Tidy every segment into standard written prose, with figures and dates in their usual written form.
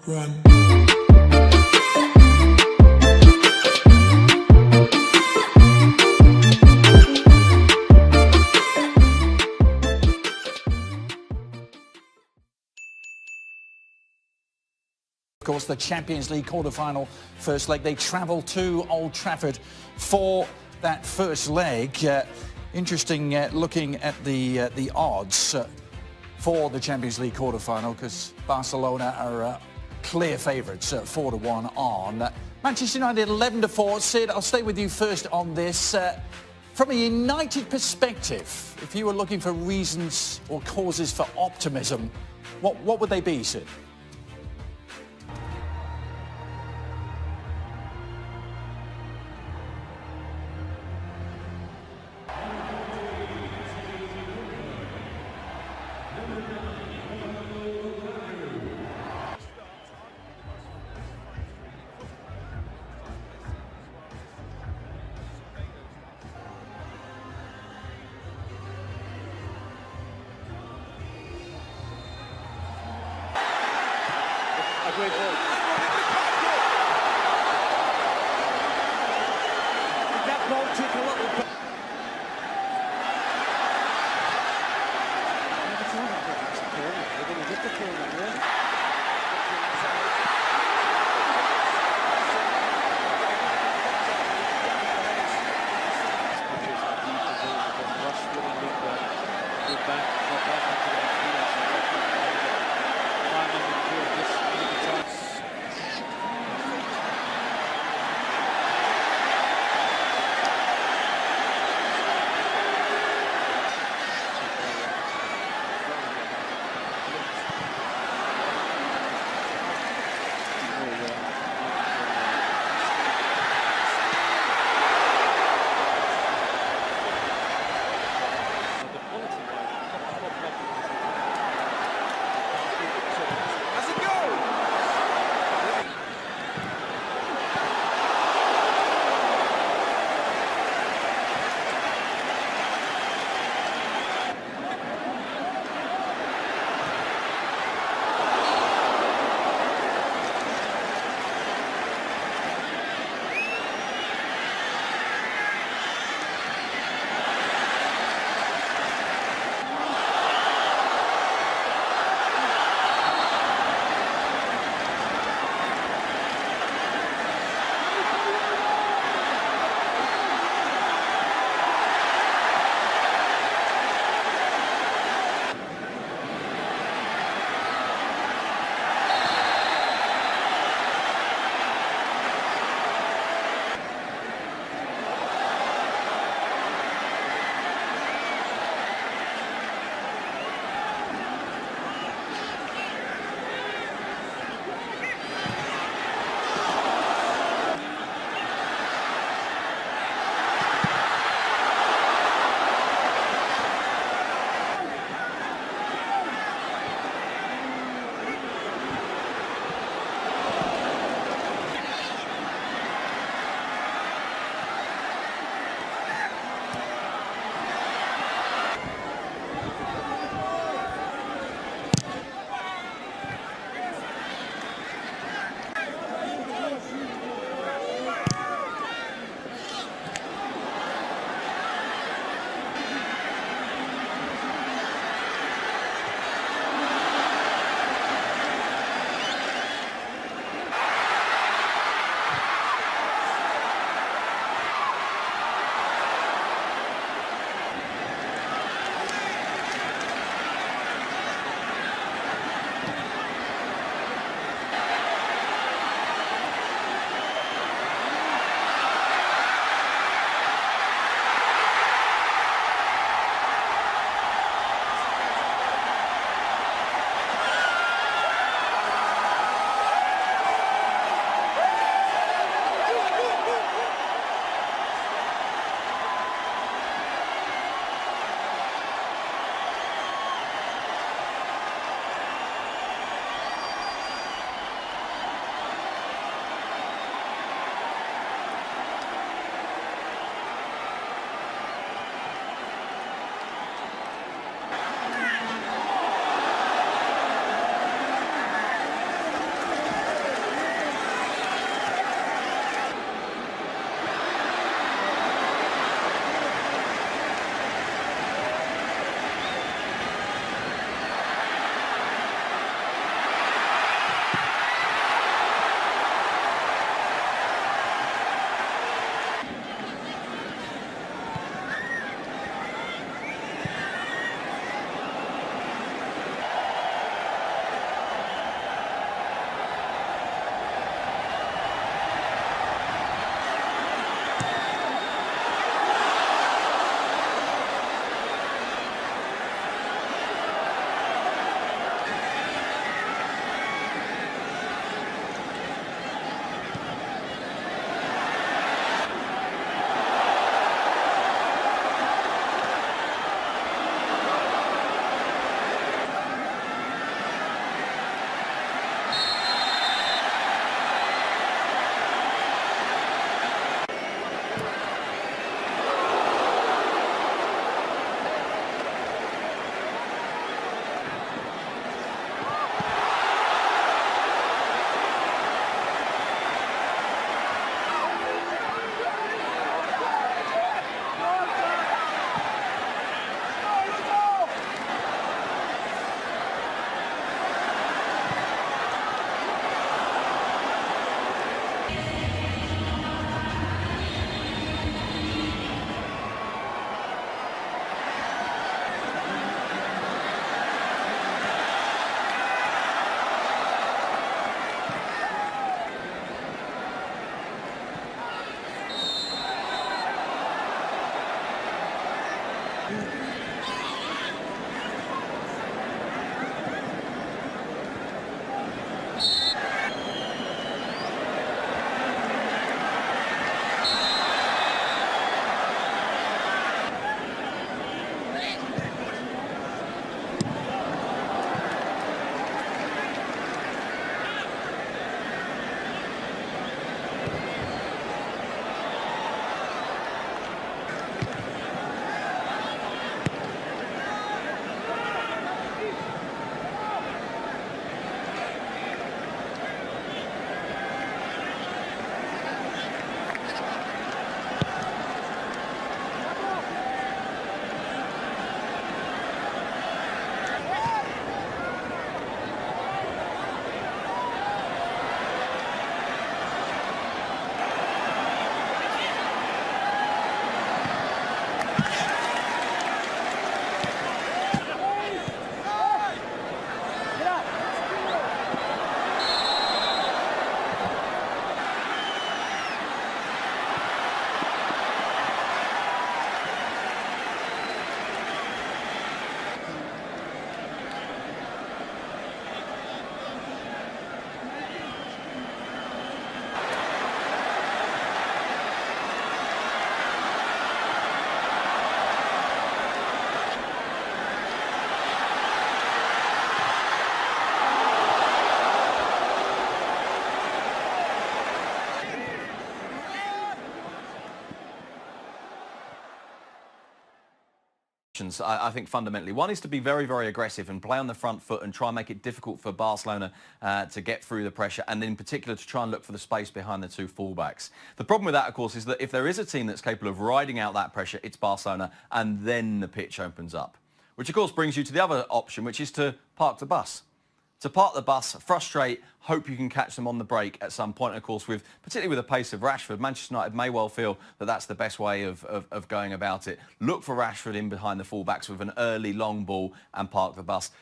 Run. Of course, the Champions League quarter-final first leg. They travel to Old Trafford for that first leg. Interesting looking at the odds for the Champions League quarter-final, because Barcelona are clear favourites, 4-1 on. Manchester United 11-4. Sid, I'll stay with you first on this. From a United perspective, if you were looking for reasons or causes for optimism, what would they be, Sid? A great ball. That ball took a little bit. They're going to get the corner, yeah? options, I think, fundamentally. One is to be very, very aggressive and play on the front foot and try and make it difficult for Barcelona to get through the pressure, and in particular to try and look for the space behind the two fullbacks. The problem with that, of course, is that if there is a team that's capable of riding out that pressure, it's Barcelona, and then the pitch opens up. Which, of course, brings you to the other option, which is to park the bus. To park the bus, frustrate, hope you can catch them on the break at some point. And of course, particularly with the pace of Rashford, Manchester United may well feel that that's the best way of going about it. Look for Rashford in behind the fullbacks with an early long ball and park the bus.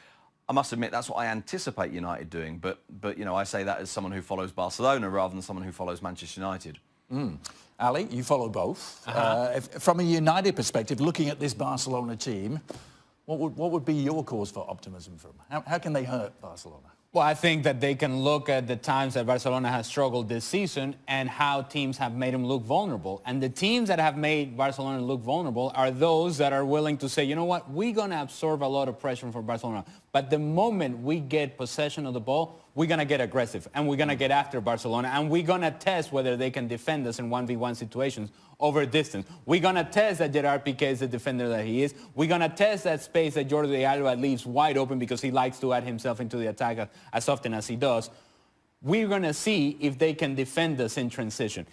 I must admit, that's what I anticipate United doing. But you know, I say that as someone who follows Barcelona rather than someone who follows Manchester United. Ali, you follow both. From a United perspective, looking at this Barcelona team, what would be your cause for optimism for them? How can they hurt Barcelona? Well, I think that they can look at the times that Barcelona has struggled this season and how teams have made them look vulnerable. And the teams that have made Barcelona look vulnerable are those that are willing to say, you know what, we're going to absorb a lot of pressure from Barcelona. But the moment we get possession of the ball, we're going to get aggressive and we're going to get after Barcelona and we're going to test whether they can defend us in 1v1 situations over distance. We're going to test that Gerard Piqué is the defender that he is. We're going to test that space that Jordi Alba leaves wide open because he likes to add himself into the attack as often as he does. We're going to see if they can defend us in transition.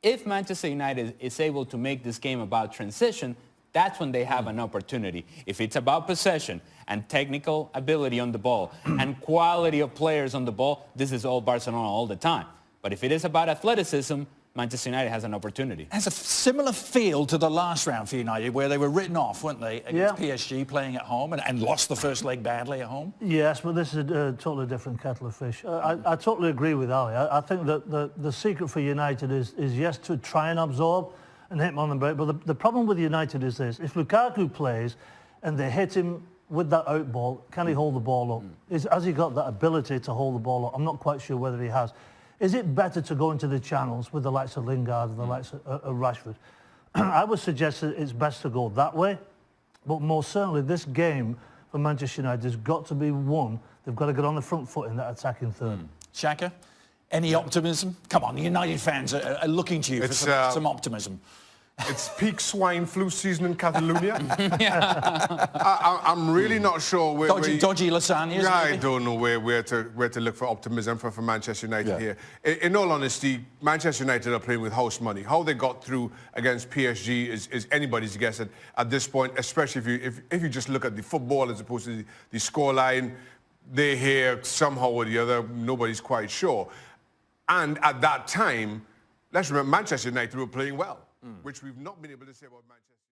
If Manchester United is able to make this game about transition, that's when they have an opportunity. If it's about possession and technical ability on the ball and quality of players on the ball, this is all Barcelona all the time. But if it is about athleticism, Manchester United has an opportunity. It has a similar feel to the last round for United, where they were written off, weren't they, against PSG playing at home and lost the first leg badly at home? Yes, but this is a totally different kettle of fish. I totally agree with Ali. I think that the secret for United is yes, to try and absorb and hit him on the break. But the problem with United is this. If Lukaku plays and they hit him with that out ball, can he hold the ball up? Has he got that ability to hold the ball up? I'm not quite sure whether he has. Is it better to go into the channels with the likes of Lingard and the likes of Rashford? I would suggest that it's best to go that way. But most certainly this game for Manchester United has got to be won. They've got to get on the front foot in that attacking third. Shaka, any optimism? Come on, the United fans are looking to you for some optimism. It's peak swine flu season in Catalonia. I'm really not sure where... Dodgy lasagnas? Yeah, I don't know where to look for optimism for Manchester United here. In all honesty, Manchester United are playing with house money. How they got through against PSG is anybody's guess at this point, especially if you just look at the football as opposed to the scoreline. They're here somehow or the other, nobody's quite sure. And at that time, let's remember, Manchester United were playing well, which we've not been able to say about Manchester.